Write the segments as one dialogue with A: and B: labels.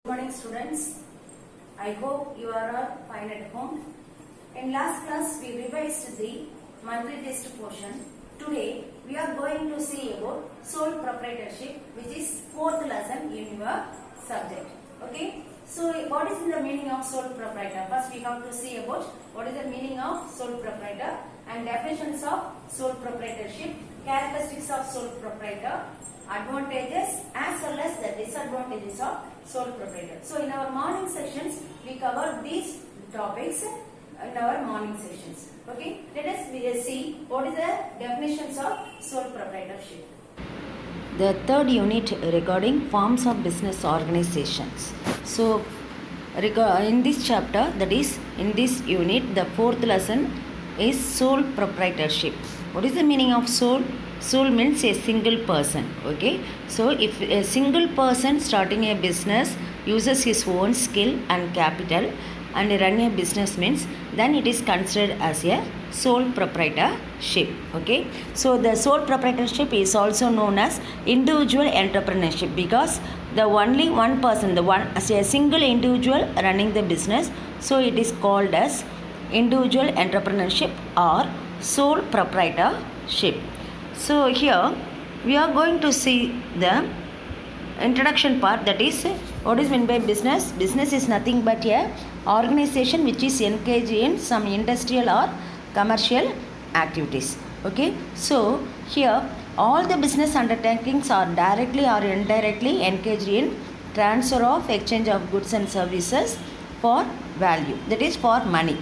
A: Good morning students. I hope you are all fine at home. In last class we revised the monthly test portion. Today we are going to see about sole proprietorship, which is fourth lesson in your subject. Okay. So what is the meaning of sole proprietor? First we have to see about what is the meaning of sole proprietor and definitions of sole proprietorship, characteristics of sole proprietor, advantages as well as the disadvantages of sole proprietor. So in our morning sessions we cover these topics in our morning sessions. Okay, let us see what is the definitions of sole proprietorship.
B: The third unit regarding forms of business organizations. So in this chapter, that is in this unit, the fourth lesson is sole proprietorship. What is the meaning of sole? Sole means a single person. Okay, so if a single person starting a business uses his own skill and capital and run a business means, then it is considered as a sole proprietorship. Okay, so the sole proprietorship is also known as individual entrepreneurship because the only one person, as a single individual running the business, so it is called as individual entrepreneurship or sole proprietorship. So here we are going to see the introduction part, that is what is meant by business. Business is nothing but a organization which is engaged in some industrial or commercial activities. Okay, so here all the business undertakings are directly or indirectly engaged in transfer of exchange of goods and services for value, that is for money.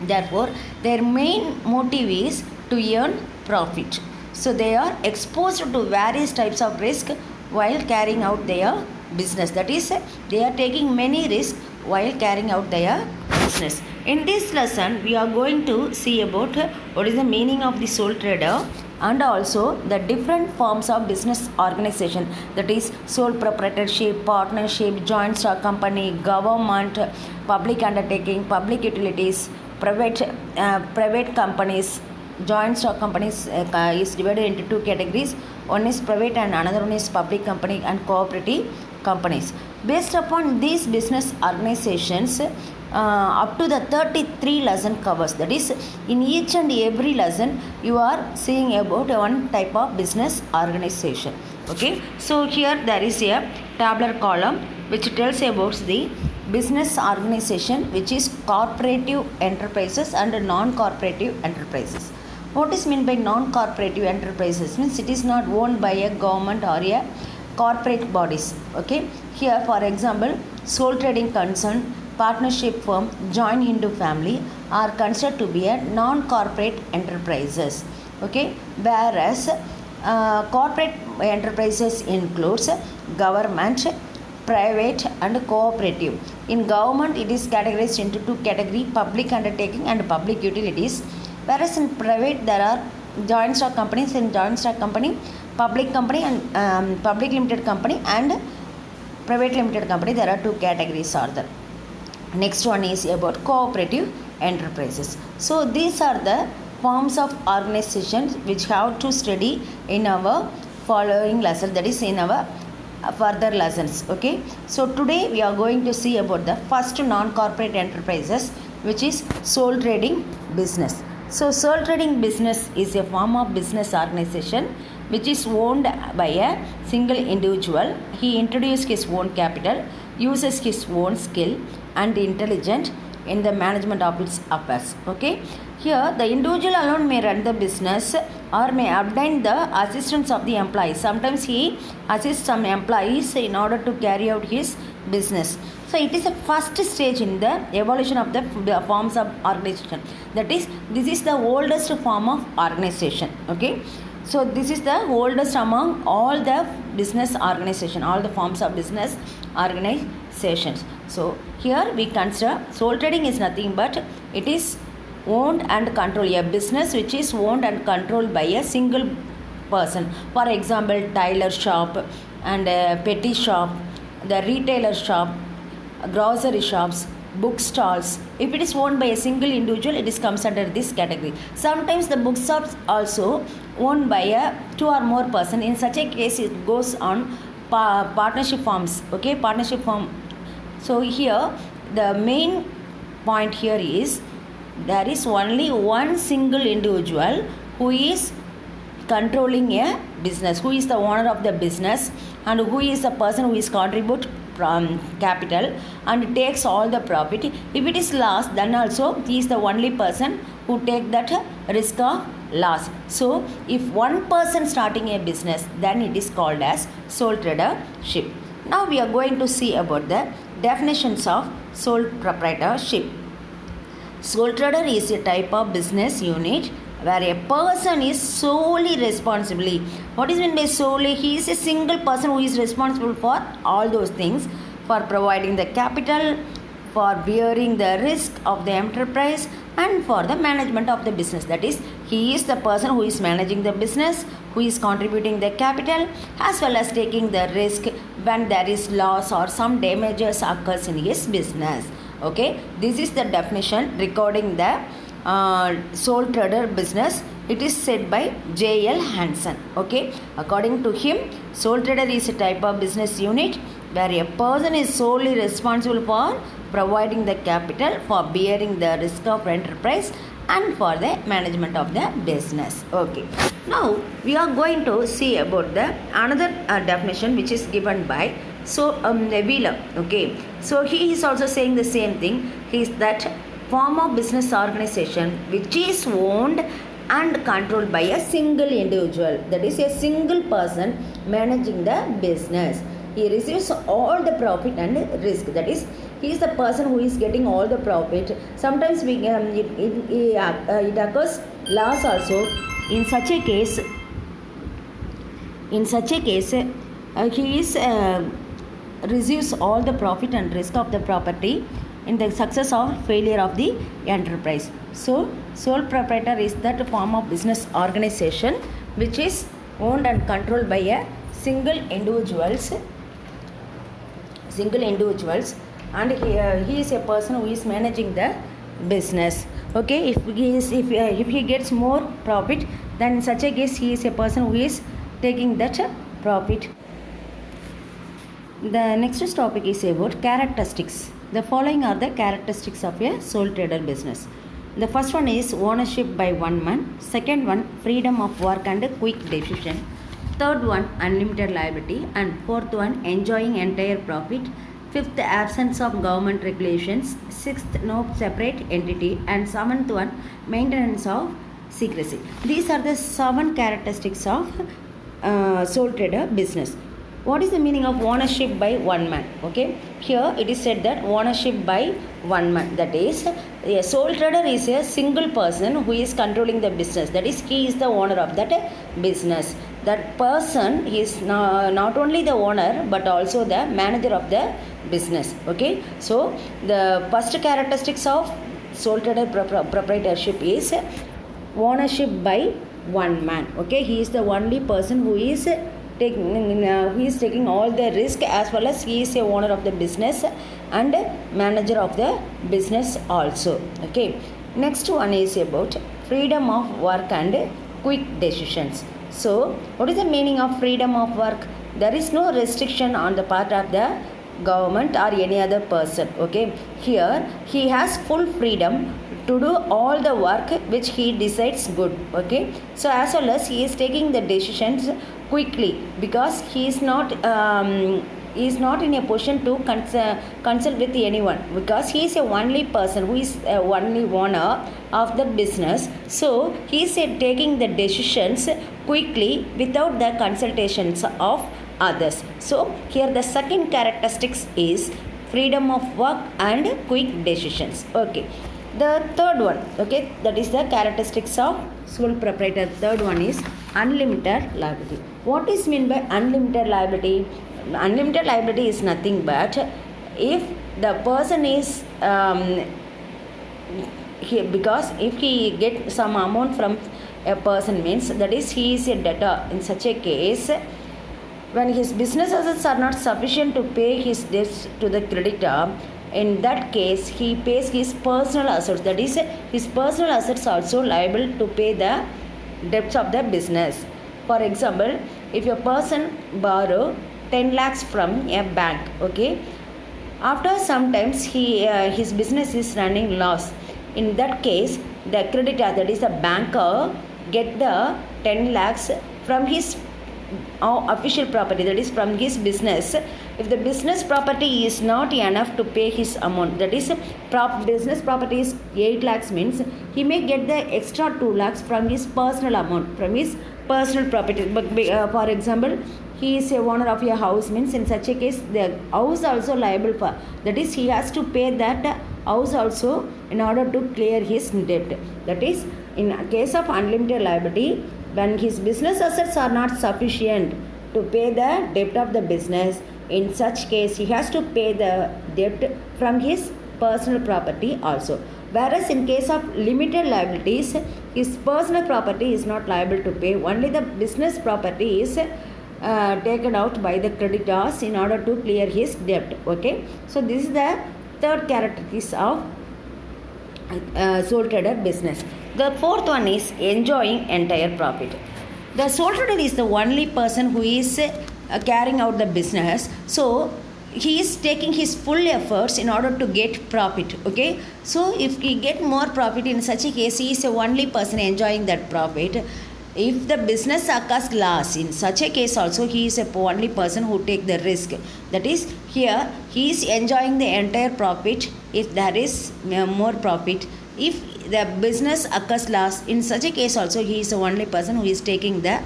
B: Therefore their main motive is to earn profit. So they are exposed to various types of risk while carrying out their business, that is they are taking many risks while carrying out their business. In this lesson we are going to see about what is the meaning of the sole trader and also the different forms of business organization, that is sole proprietorship, partnership, joint stock company, government, public undertaking, public utilities, private companies. Joint stock companies is divided into two categories. One is private and another one is public company and cooperative companies. Based upon these business organizations, up to the 33 lesson covers, that is in each and every lesson you are seeing about one type of business organization. Okay, so here there is a tabular column which tells about the business organization, which is cooperative enterprises and non-cooperative enterprises. What is meant by non-cooperative enterprises? Means it is not owned by a government or a corporate bodies. Okay, here for example sole trading concern, partnership firm, joint Hindu family are considered to be a non-corporate enterprises. Okay, whereas corporate enterprises includes government, private and cooperative. In government it is categorized into two categories, public undertaking and public utilities, whereas in private there are joint stock companies and joint stock company, public company and public limited company and private limited company. There are two categories are there. Next one is about cooperative enterprises. So these are the forms of organizations which have to study in our following lesson, that is in our further lessons. Okay, so today we are going to see about the first non-corporate enterprises, which is sole trading business. So sole trading business is a form of business organization which is owned by a single individual. He introduces his own capital, uses his own skill and intelligence in the management of its affairs. Okay, here the individual alone may run the business or may obtain the assistance of the employees. Sometimes he assists some employees in order to carry out his business. So it is a first stage in the evolution of the forms of organization. That is, this is the oldest form of organization. Okay, so this is the oldest among all the business organization, all the forms of business organizations. So here we consider sole trading is nothing but it is owned and controlled, a business which is owned and controlled by a single person. For example, tailor shop and petty shop, the retailer shop, grocery shops, bookstores. If it is owned by a single individual, it is comes under this category. Sometimes the bookshops also owned by a two or more person. In such a case, it goes on partnership forms. Okay, partnership form So here the main point here is there is only one single individual who is controlling a business, who is the owner of the business, and who is the person who is contribute from capital and takes all the profit. If it is loss, then also he is the only person who take that risk of loss. So if one person starting a business, then it is called as sole tradership. Now we are going to see about the definitions of sole proprietorship. Sole trader is a type of business unit where a person is solely responsible. What is meant by solely? He is a single person who is responsible for all those things, for providing the capital, for bearing the risk of the enterprise, and for the management of the business. That is, he is the person who is managing the business, who is contributing the capital, as well as taking the risk when there is loss or some damages occurs in his business. Okay, this is the definition regarding the sole trader business. It is said by J.L. Hansen. Okay, according to him, sole trader is a type of business unit where a person is solely responsible for providing the capital, for bearing the risk of enterprise, and for the management of the business. Okay, now we are going to see about the another definition which is given by Wheeler. Okay, so he is also saying the same thing. He is that form of business organization which is owned and controlled by a single individual, that is a single person managing the business. He receives all the profit and risk, that is he is the person who is getting all the profit. Sometimes it occurs loss also. In such a case he is receives all the profit and risk of the property in the success or failure of the enterprise. So sole proprietor is that form of business organization which is owned and controlled by a single individuals, and he is a person who is managing the business. Okay, if he gets more profit, then in such a case he is a person who is taking that profit. The next topic is about characteristics. The following are the characteristics of a sole trader business. The first one is ownership by one man. Second one, freedom of work and quick decision. Third one, unlimited liability. And fourth one, enjoying entire profit. Fifth, absence of government regulations. Sixth, no separate entity. And seventh one, maintenance of secrecy. These are the 7 characteristics of sole trader business. What is the meaning of ownership by one man? Okay, here it is said that ownership by one man, that is a sole trader is a single person who is controlling the business, that is he is the owner of that business. That person is not only the owner but also the manager of the business. Okay, so the first characteristics of sole trader proprietorship is ownership by one man. Okay, he is the only person who is taking all the risk, as well as he is a owner of the business and manager of the business also. Okay, next one is about freedom of work and quick decisions. So what is the meaning of freedom of work? There is no restriction on the part of the government or any other person. Okay, here he has full freedom to do all the work which he decides good. Okay, so as well as he is taking the decisions quickly, because he is not in a position to consult with anyone, because he is a only person who is only owner of the business. So he is taking the decisions quickly without the consultations of others. So here the second characteristics is freedom of work and quick decisions. Okay, the third one, okay, that is the characteristics of sole proprietor. Third one is unlimited liability. What is meant by unlimited liability? Unlimited liability is nothing but if the person is because if he get some amount from a person, means that is he is a debtor. In such a case, when his business assets are not sufficient to pay his debts to the creditor, in that case he pays his personal assets, that is his personal assets also liable to pay the debts of the business. For example, if a person borrow 10 lakhs from a bank, okay, After sometimes his business is running loss. In that case, the creditor, that is a banker, get the 10 lakhs from his official property, that is from his business. If the business property is not enough to pay his amount, that is business property is 8 lakhs, means he may get the extra 2 lakhs from his personal amount, from his personal property. But for example, he is a owner of a house, means in such a case the house also liable for, that is he has to pay that house also in order to clear his debt. That is, in case of unlimited liability, when his business assets are not sufficient to pay the debt of the business, in such case he has to pay the debt from his personal property also. Whereas in case of limited liabilities, his personal property is not liable to pay, only the business property is taken out by the creditors in order to clear his debt. Okay, so this is the third characteristic of sole trader business. The fourth one is enjoying entire profit. The sole trader is the only person who is carrying out the business, so he is taking his full efforts in order to get profit. Okay, so if he get more profit, in such a case he is the only person enjoying that profit. If the business occurs loss, in such a case also he is the only person who take the risk. That is, here he is enjoying the entire profit if there is more profit. If the business occurs loss, in such a case also he is the only person who is taking the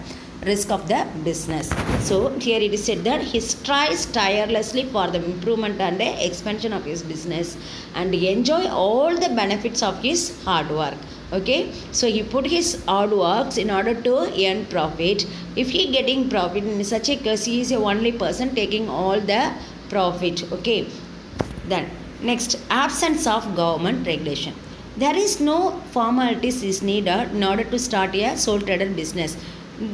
B: risk of the business. So here it is said that he strives tirelessly for the improvement and the expansion of his business and enjoy all the benefits of his hard work. Okay, so he put his hard works in order to earn profit. If he getting profit, in such a case he is the only person taking all the profit. Okay, then next, absence of government regulation. There is no formalities is needed in order to start a sole trader business,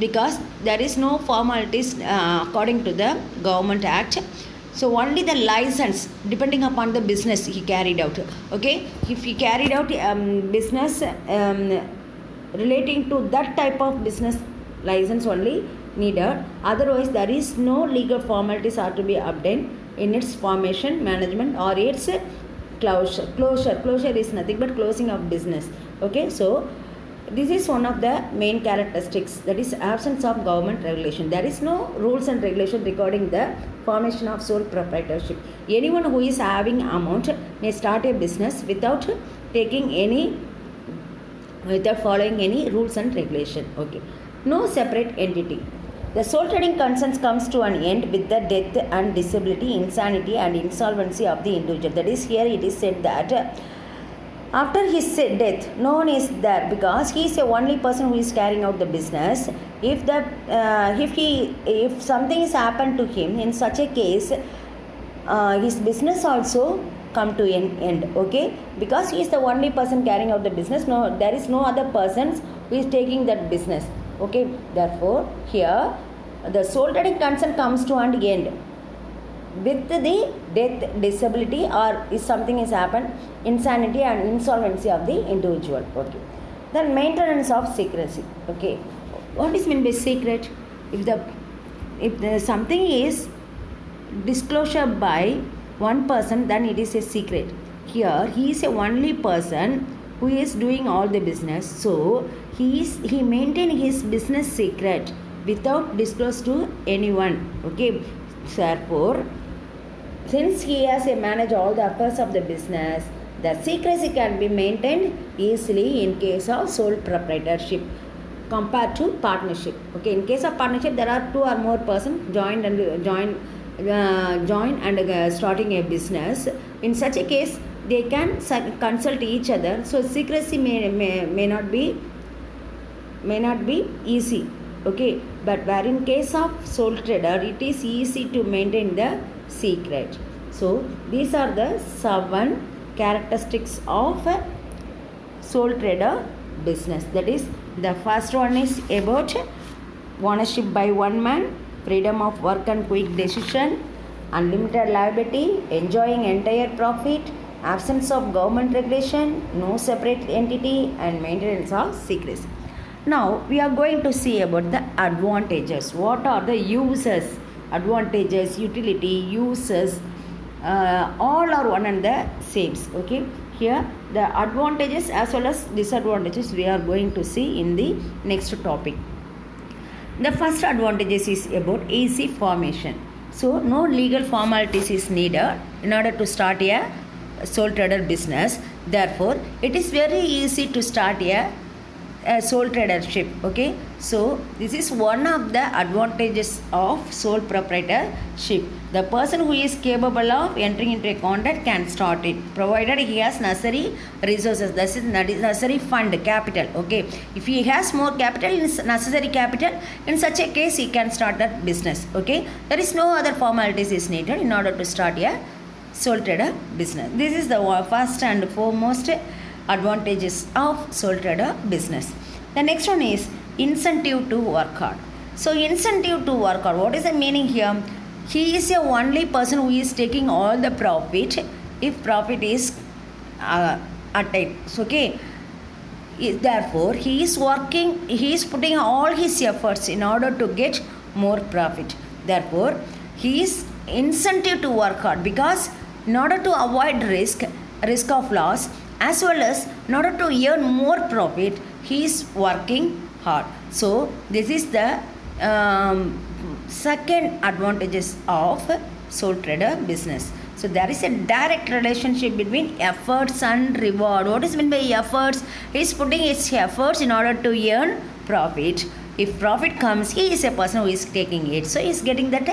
B: because there is no formalities according to the Government Act. So only the license, depending upon the business he carried out. Okay, if he carried out business relating to that type of business, license only needed. Otherwise, there is no legal formalities are to be obtained in its formation, management, or its closure. Closure is nothing but closing of business. Okay, so this is one of the main characteristics, that is absence of government regulation. There is no rules and regulation regarding the formation of sole proprietorship. Anyone who is having amount may start a business without following any rules and regulation. Okay, no separate entity. The sole trading concerns comes to an end with the death and disability, insanity and insolvency of the individual. That is, here it is said that after his death, no one is there, because he is the only person who is carrying out the business. If something is happened to him, in such a case, his business also come to an end. Okay, because he is the only person carrying out the business. No, there is no other persons who is taking that business. Okay, therefore here the sole trading concern comes to an end with the death, disability, or if something is happened, insanity and insolvency of the individual. Okay, then maintenance of secrecy. Okay, what is meant by secret? If something is disclosure by one person, then it is a secret. Here he is a only person who is doing all the business, so he maintain his business secret without disclose to anyone. Okay, therefore, since he has to manage all the affairs of the business, the secrecy can be maintained easily in case of sole proprietorship compared to partnership. Okay, in case of partnership, there are two or more persons join and starting a business. In such a case, they can consult each other. So secrecy may not be easy. Okay, but where in case of sole trader, it is easy to maintain the secret. So these are the 7 characteristics of a sole trader business. That is, the first one is about ownership by one man, freedom of work and quick decision, unlimited liability, enjoying entire profit, absence of government regulation, no separate entity, and maintenance of secrecy. Now we are going to see about the advantages. What are the uses, advantages, utility, uses all are one and the same. Okay, here the advantages as well as disadvantages we are going to see in the next topic. The first advantages is about easy formation. So no legal formalities is needed in order to start a sole trader business. Therefore, it is very easy to start a sole tradership. Okay, so this is one of the advantages of sole proprietorship. The person who is capable of entering into a contract can start it, provided he has necessary resources, that is necessary fund capital. Okay, if he has more capital, necessary capital, in such a case he can start that business. Okay, there is no other formalities is needed in order to start a sole trader business. This is the first and foremost advantages of sole trader business. The next one is incentive to work hard. So incentive to work hard, what is the meaning here? He is the only person who is taking all the profit if profit is attained. Okay, therefore he is working, he is putting all his efforts in order to get more profit. Therefore he is incentive to work hard, because in order to avoid risk of loss, as well as in order to earn more profit, he is working hard. So this is the second advantages of sole trader business. So there is a direct relationship between efforts and reward. What is meant by efforts? He is putting his efforts in order to earn profit. If profit comes, he is a person who is taking it, so he is getting that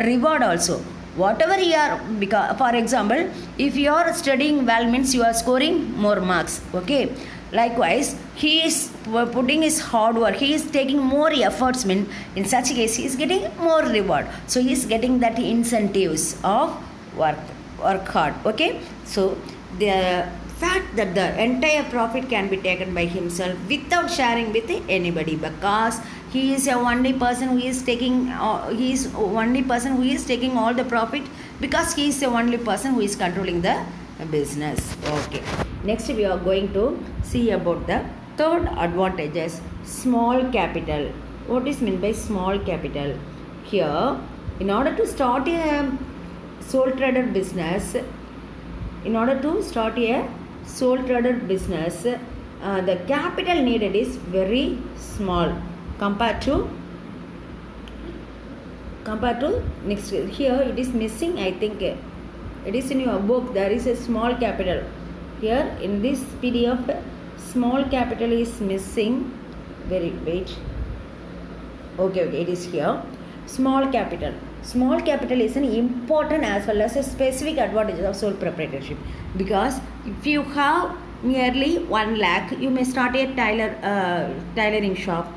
B: reward also. Whatever you are, because for example, if you are studying well, means you are scoring more marks. Okay, likewise he is putting his hard work, he is taking more efforts, mean in such a case he is getting more reward. So he is getting that incentives of work hard. Okay, so the fact that the entire profit can be taken by himself without sharing with anybody, because he is the only person who is taking all the profit, because he is the only person who is controlling the business. Okay, next we are going to see about the third advantages, small capital. What is meant by small capital? Here, in order to start a sole trader business, the capital needed is very small compared to next. Here it is missing, I think it is in your book, there is a small capital. Here in this PDF, small capital is missing. Wait. Okay, it is here. Small capital is an important as well as a specific advantage of sole proprietorship, because if you have nearly 1 lakh, you may start a tailoring shop,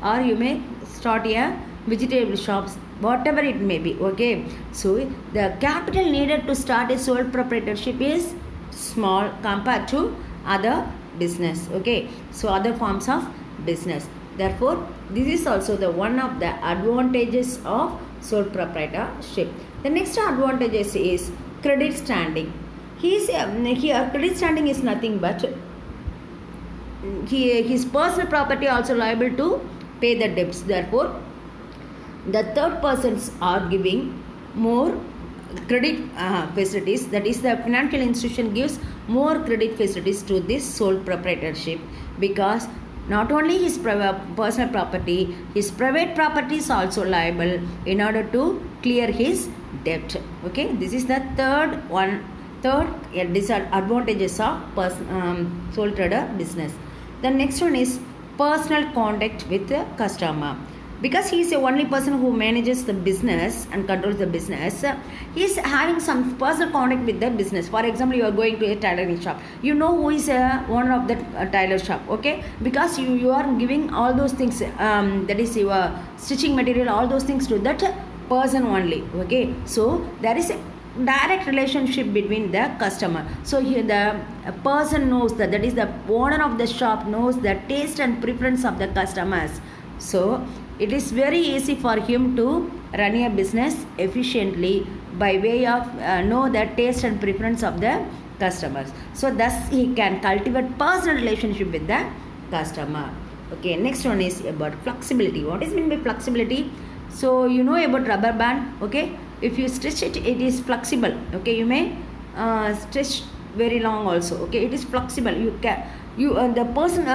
B: or you may start a vegetable shops, whatever it may be. Okay, so the capital needed to start a sole proprietorship is small compared to other business. Okay, so other forms of business. Therefore this is also the one of the advantages of sole proprietorship. The next advantages is credit standing. Here credit standing is nothing but his personal property also liable to pay the debts. Therefore the third persons are giving more credit facilities, that is the financial institution gives more credit facilities to this sole proprietorship, because not only his personal property, his private property is also liable in order to clear his debt. Okay, this is the third disadvantages of sole trader business. The next one is personal contact with the customer. Because he is the only person who manages the business and controls the business, he is having some personal contact with the business. For example, you are going to a tailoring shop, you know who is a owner of the tailor shop. Okay, because you are giving all those things, that is your stitching material, all those things to that person only. Okay, so there is a direct relationship between the customer. So here the person knows that is the owner of the shop knows the taste and preference of the customers. So it is very easy for him to run a business efficiently by way of know the taste and preference of the customers. So thus he can cultivate personal relationship with the customer. Okay, next one is about flexibility. What is meant by flexibility? So you know about rubber band. Okay, if you stretch it, it is flexible. Okay, you may stretch very long also. Okay, it is flexible. The person,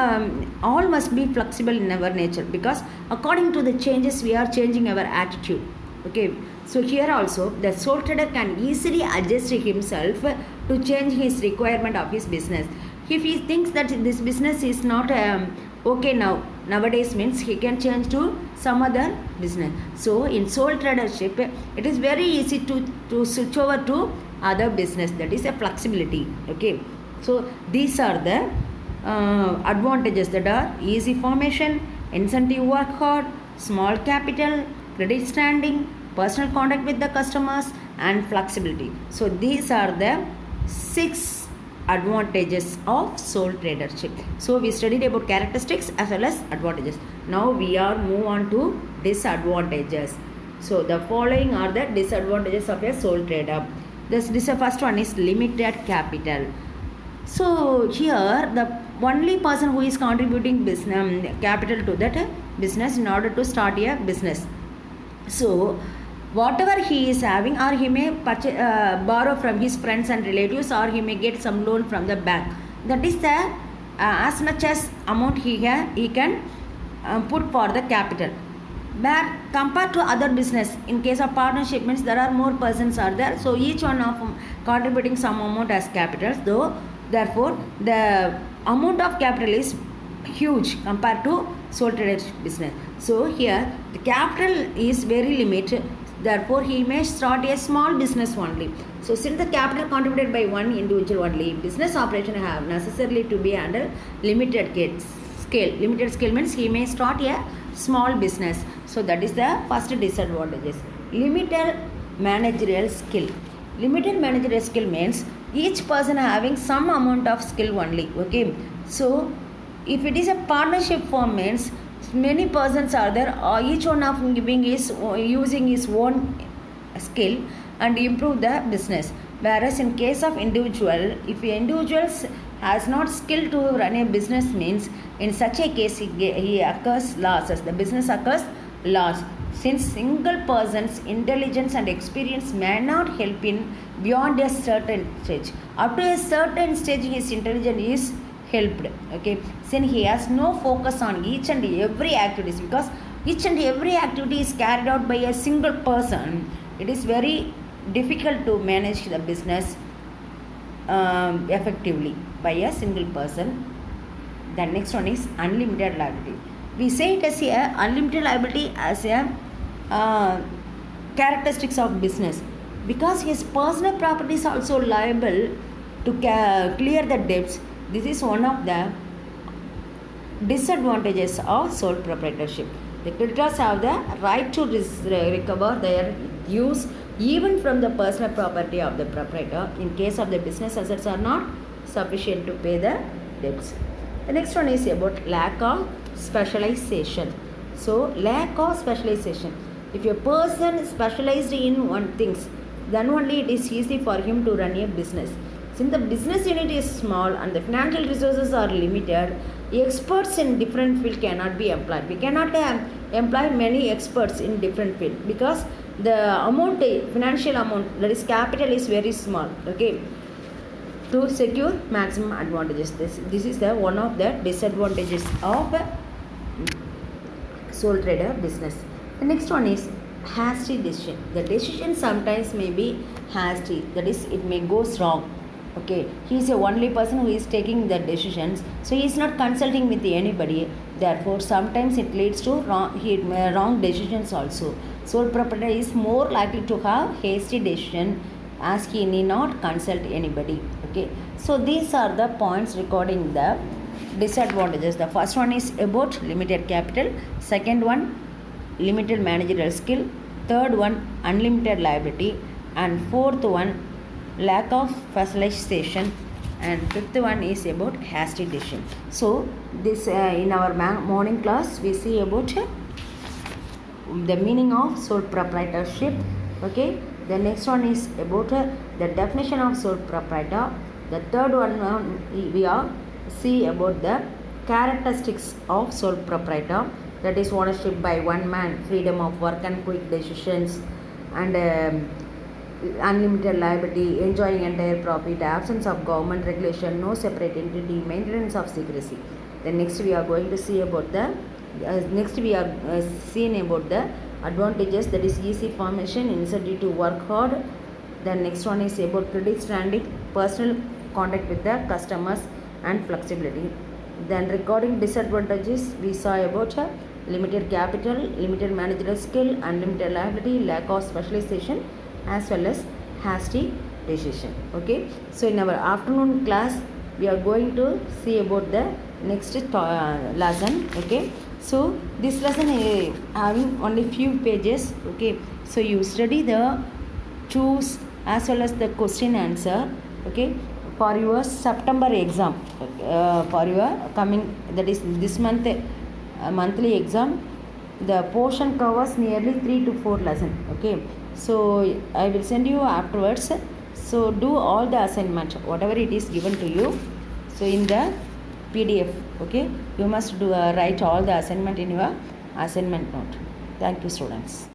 B: all must be flexible in our nature, because according to the changes we are changing our attitude. Okay, so here also the sole trader can easily adjust himself to change his requirement of his business. If he thinks that this business is not okay nowadays, means he can change to some other business. So in sole tradership, it is very easy to switch over to other business. That is a flexibility. Okay, so these are the advantages, that are easy formation, incentive work hard, small capital, credit standing, personal contact with the customers, and flexibility. So these are the 6 advantages of sole tradership. So we studied about characteristics as well as advantages. Now we are move on to disadvantages. So the following are the disadvantages of a sole trader. This first one is limited capital. So here the only person who is contributing business capital to that business in order to start a business. So whatever he is having, or he may borrow from his friends and relatives, or he may get some loan from the bank. That is the as much as amount he can put for the capital. But compared to other business, in case of partnership, means there are more persons are there, so each one of them contributing some amount as capital. Though therefore the amount of capital is huge compared to sole trader business. So here the capital is very limited. Therefore he may start a small business only. So since the capital contributed by one individual only, business operation have necessarily to be under limited scale. Limited scale means he may start a small business. So that is the first disadvantages. Limited managerial skill. Limited managerial skill means each person having some amount of skill only. Okay, so if it is a partnership firm, means many persons are there, each one of giving is using his own skill and improve the business. Whereas in case of individual, if the individuals has not skill to run a business, means in such a case he occurs losses. The business occurs loss, since single person's intelligence and experience may not help in beyond a certain stage. Up to a certain stage his intelligence is helped. Okay, since he has no focus on each and every activities, because each and every activity is carried out by a single person, it is very difficult to manage the business effectively by a single person. The next one is unlimited liability. We say it as a unlimited liability as a characteristics of business, because his personal property is also liable to clear the debts. This is one of the disadvantages of sole proprietorship. The creditors have the right to recover their dues even from the personal property of the proprietor in case of the business assets are not sufficient to pay the debts. The next one is about lack of specialization. So lack of specialization. If a person specialized in one things, then only it is easy for him to run a business. Since the business unit is small and the financial resources are limited, experts in different field cannot be employed. We cannot employ many experts in different field, because the amount, financial amount, that is capital, is very small. Okay, to secure maximum advantages. This is the one of the disadvantages of sole trader business. The next one is hasty decision. The decision sometimes may be hasty, that is it may go wrong. Okay, he is the only person who is taking the decisions, so he is not consulting with anybody. Therefore sometimes it leads to wrong decisions also. Sole proprietor is more likely to have hasty decision, as he need not consult anybody. Okay, so these are the points regarding the disadvantages. The first one is about limited capital, second one limited managerial skill, third one unlimited liability, and fourth one lack of specialization, and fifth one is about hasty decision. So this in our morning class we see about the meaning of sole proprietorship. Okay, the next one is about the definition of sole proprietor. The third one we are see about the characteristics of sole proprietor, that is ownership by one man, freedom of work and quick decisions, and unlimited liability, enjoying entire profit, absence of government regulation, no separate entity, maintenance of secrecy. Then next we are going to see about the seeing about the advantages, that is easy formation, incentive to work hard. Then next one is about credit standing, personal contact with the customers and flexibility. Then regarding disadvantages, we saw about limited capital, limited managerial skill, unlimited liability, lack of specialization, as well as hasty decision. Okay, so in our afternoon class we are going to see about the next lesson. Okay, so this lesson is having only few pages. Okay, so you study the choose as well as the question answer. Okay, for your September exam, for your coming, that is this month monthly exam, the portion covers nearly 3 to 4 lesson. Okay, so I will send you afterwards. So do all the assignment whatever it is given to you, so in the PDF. Okay, you must do write all the assignment in your assignment note. Thank you, students.